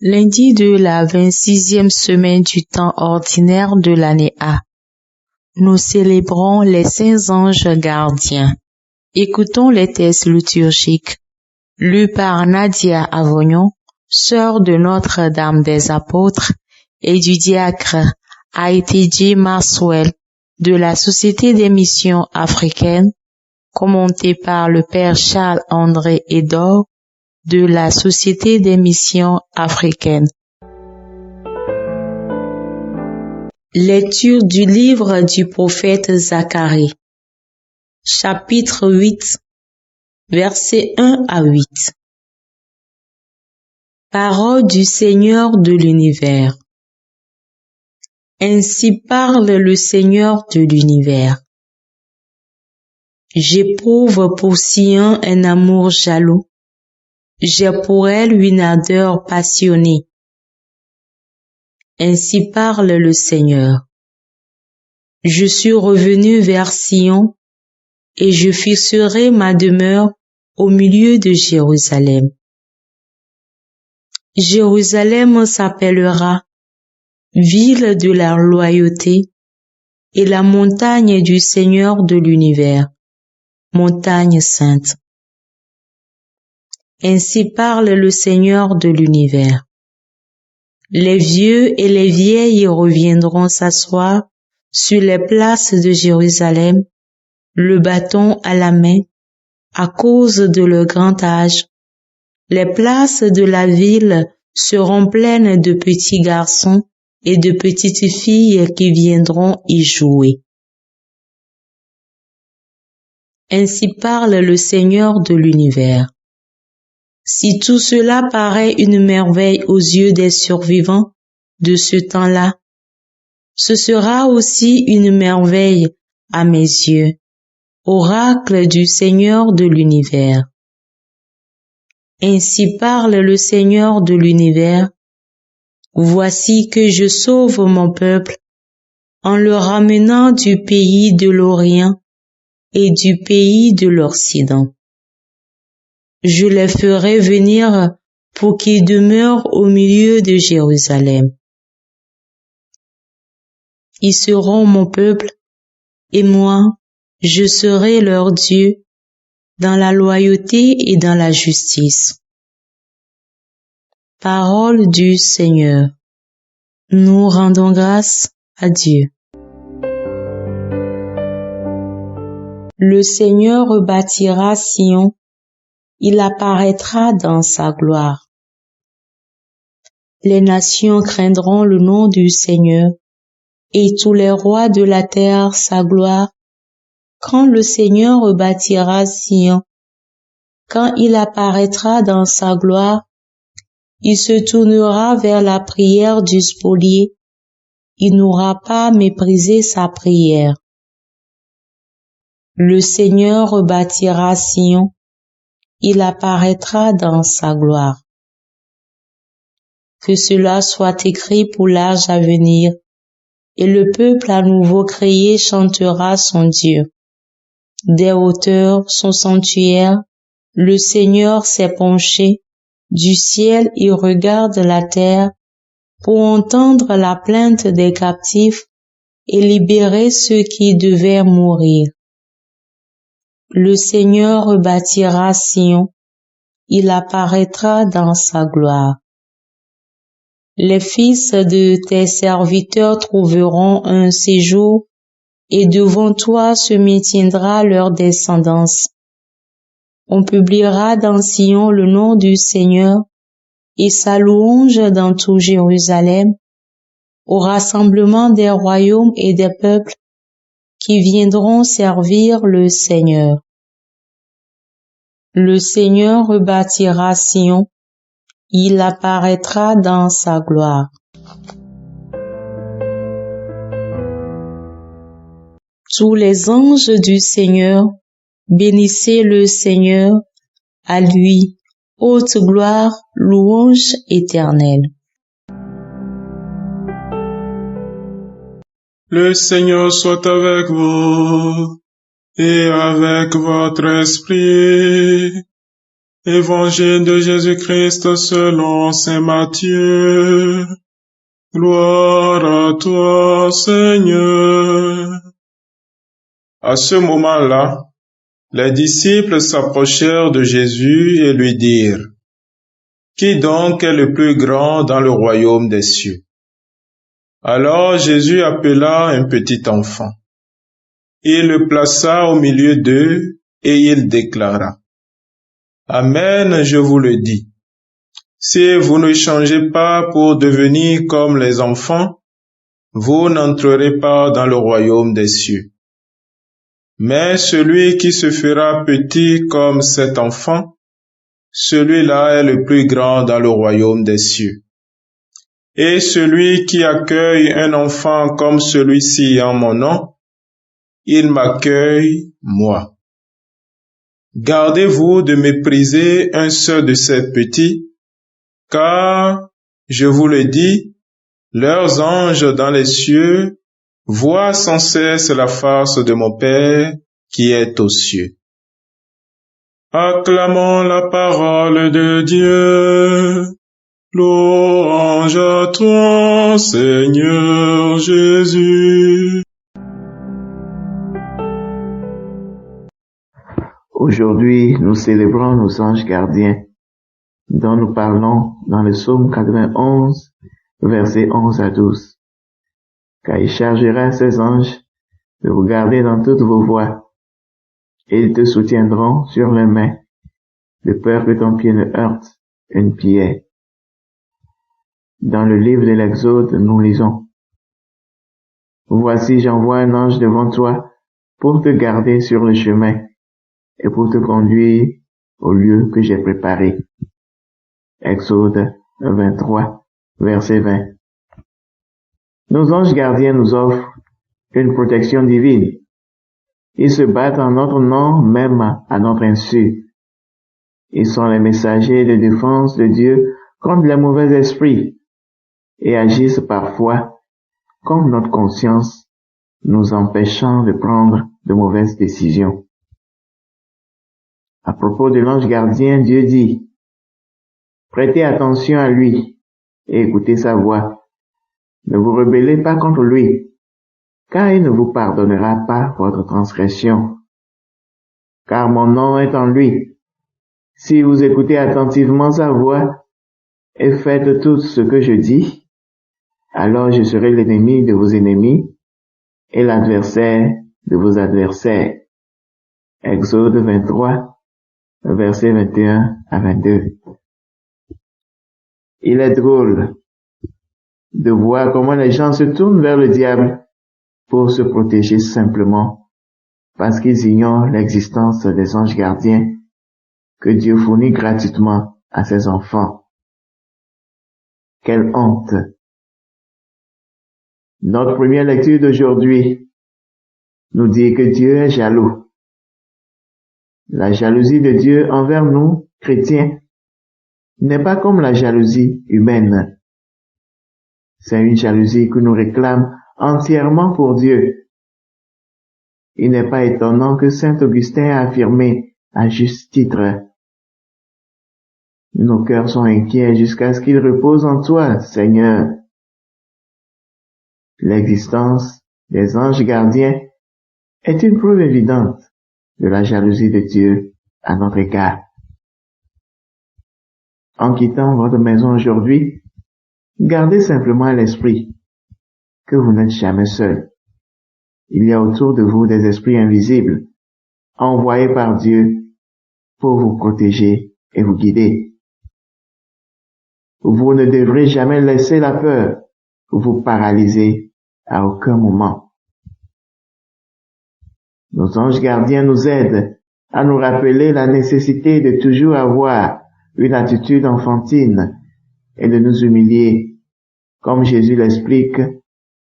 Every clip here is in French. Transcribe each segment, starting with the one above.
Lundi de la 26e semaine du temps ordinaire de l'année A. Nous célébrons les saints anges gardiens. Écoutons les textes liturgiques lus par Nadia Avognon, sœur de Notre-Dame des Apôtres et du diacre Haïtidji Maxwell de la Société des missions africaines, commenté par le Père Charles-André Edor de la Société des missions africaines. Lecture du livre du prophète Zacharie, chapitre 8, versets 1 à 8. Parole du Seigneur de l'univers. Ainsi parle le Seigneur de l'univers. J'éprouve pour Sion un amour jaloux. J'ai pour elle une ardeur passionnée. Ainsi parle le Seigneur. Je suis revenu vers Sion et je fixerai ma demeure au milieu de Jérusalem. Jérusalem s'appellera ville de la loyauté et la montagne du Seigneur de l'univers, montagne sainte. Ainsi parle le Seigneur de l'univers. Les vieux et les vieilles reviendront s'asseoir sur les places de Jérusalem, le bâton à la main, à cause de leur grand âge. Les places de la ville seront pleines de petits garçons et de petites filles qui viendront y jouer. Ainsi parle le Seigneur de l'univers. Si tout cela paraît une merveille aux yeux des survivants de ce temps-là, ce sera aussi une merveille à mes yeux, oracle du Seigneur de l'univers. Ainsi parle le Seigneur de l'univers. Voici que je sauve mon peuple en le ramenant du pays de l'Orient et du pays de l'Occident. Je les ferai venir pour qu'ils demeurent au milieu de Jérusalem. Ils seront mon peuple, et moi, je serai leur Dieu, dans la loyauté et dans la justice. Parole du Seigneur. Nous rendons grâce à Dieu. Le Seigneur rebâtira Sion. Il apparaîtra dans sa gloire. Les nations craindront le nom du Seigneur, et tous les rois de la terre sa gloire. Quand le Seigneur rebâtira Sion, quand il apparaîtra dans sa gloire, il se tournera vers la prière du spolié. Il n'aura pas méprisé sa prière. Le Seigneur rebâtira Sion. Il apparaîtra dans sa gloire. Que cela soit écrit pour l'âge à venir, et le peuple à nouveau créé chantera son Dieu. Des hauteurs, son sanctuaire, le Seigneur s'est penché, du ciel il regarde la terre, pour entendre la plainte des captifs et libérer ceux qui devaient mourir. Le Seigneur rebâtira Sion, il apparaîtra dans sa gloire. Les fils de tes serviteurs trouveront un séjour, et devant toi se maintiendra leur descendance. On publiera dans Sion le nom du Seigneur, et sa louange dans tout Jérusalem, au rassemblement des royaumes et des peuples qui viendront servir le Seigneur. Le Seigneur rebâtira Sion, il apparaîtra dans sa gloire. Tous les anges du Seigneur, bénissez le Seigneur, à lui, haute gloire, louange éternelle. Le Seigneur soit avec vous et avec votre esprit. Évangile de Jésus-Christ selon saint Matthieu. Gloire à toi, Seigneur. À ce moment-là, les disciples s'approchèrent de Jésus et lui dirent: Qui donc est le plus grand dans le royaume des cieux? Alors Jésus appela un petit enfant. Il le plaça au milieu d'eux et il déclara: Amen, je vous le dis. Si vous ne changez pas pour devenir comme les enfants, vous n'entrerez pas dans le royaume des cieux. Mais celui qui se fera petit comme cet enfant, celui-là est le plus grand dans le royaume des cieux. Et celui qui accueille un enfant comme celui-ci en mon nom, il m'accueille, moi. Gardez-vous de mépriser un seul de ces petits, car, je vous le dis, leurs anges dans les cieux voient sans cesse la face de mon Père qui est aux cieux. Acclamons la parole de Dieu. Louange à toi, Seigneur Jésus. Aujourd'hui, nous célébrons nos anges gardiens, dont nous parlons dans le psaume 91, versets 11 à 12. Car il chargera ses anges de vous garder dans toutes vos voies, et ils te soutiendront sur les mains, de peur que ton pied ne heurte une pierre. Dans le livre de l'Exode, nous lisons: Voici, j'envoie un ange devant toi pour te garder sur le chemin et pour te conduire au lieu que j'ai préparé. Exode 23, verset 20. Nos anges gardiens nous offrent une protection divine. Ils se battent en notre nom, même à notre insu. Ils sont les messagers de défense de Dieu contre les mauvais esprits et agissent parfois comme notre conscience, nous empêchant de prendre de mauvaises décisions. À propos de l'ange gardien, Dieu dit: Prêtez attention à lui et écoutez sa voix. Ne vous rebellez pas contre lui, car il ne vous pardonnera pas votre transgression. Car mon nom est en lui. Si vous écoutez attentivement sa voix et faites tout ce que je dis, alors je serai l'ennemi de vos ennemis et l'adversaire de vos adversaires. Exode 23, versets 21 à 22. Il est drôle de voir comment les gens se tournent vers le diable pour se protéger simplement parce qu'ils ignorent l'existence des anges gardiens que Dieu fournit gratuitement à ses enfants. Quelle honte! Notre première lecture d'aujourd'hui nous dit que Dieu est jaloux. La jalousie de Dieu envers nous, chrétiens, n'est pas comme la jalousie humaine. C'est une jalousie que nous réclame entièrement pour Dieu. Il n'est pas étonnant que saint Augustin a affirmé à juste titre: Nos cœurs sont inquiets jusqu'à ce qu'ils reposent en toi, Seigneur. L'existence des anges gardiens est une preuve évidente de la jalousie de Dieu à notre égard. En quittant votre maison aujourd'hui, gardez simplement à l'esprit que vous n'êtes jamais seul. Il y a autour de vous des esprits invisibles, envoyés par Dieu pour vous protéger et vous guider. Vous ne devrez jamais laisser la peur vous paralyser à aucun moment. Nos anges gardiens nous aident à nous rappeler la nécessité de toujours avoir une attitude enfantine et de nous humilier, comme Jésus l'explique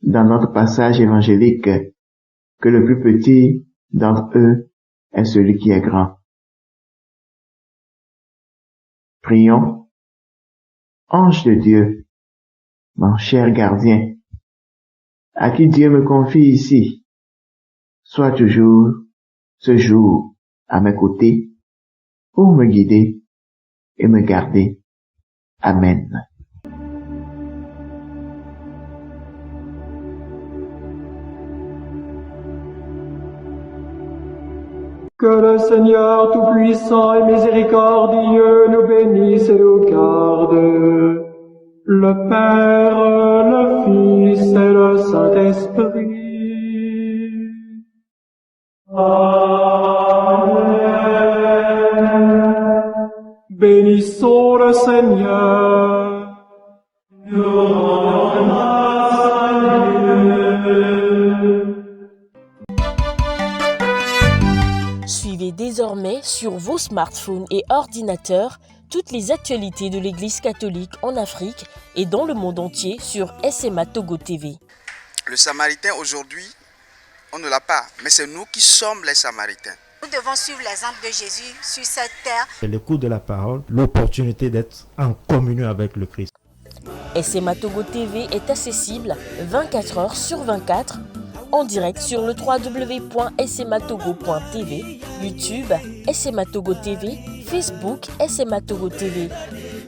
dans notre passage évangélique, que le plus petit d'entre eux est celui qui est grand. Prions. Ange de Dieu, mon cher gardien, à qui Dieu me confie ici, sois toujours, ce jour, à mes côtés, pour me guider et me garder. Amen. Que le Seigneur Tout-Puissant et Miséricordieux nous bénisse et nous garde, le Père, le Fils et le Saint-Esprit. Amen. Bénissons le Seigneur. Nous rendons grâce à Dieu. Suivez désormais sur vos smartphones et ordinateurs toutes les actualités de l'Église catholique en Afrique et dans le monde entier sur SMA Togo TV. Le Samaritain aujourd'hui, on ne l'a pas, mais c'est nous qui sommes les Samaritains. Nous devons suivre l'exemple de Jésus sur cette terre. L'écoute de la parole, l'opportunité d'être en communion avec le Christ. SMA Togo TV est accessible 24 heures sur 24 en direct sur le www.smatogo.tv, YouTube, SMA Togo TV, Facebook, SMA Togo TV.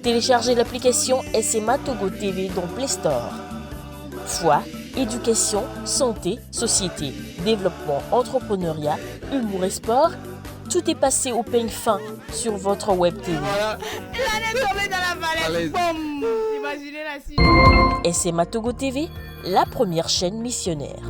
Téléchargez l'application SMA Togo TV dans Play Store. Foi, éducation, santé, société, développement, entrepreneuriat, humour et sport, tout est passé au peigne fin sur votre web TV. SMA Togo TV, la première chaîne missionnaire.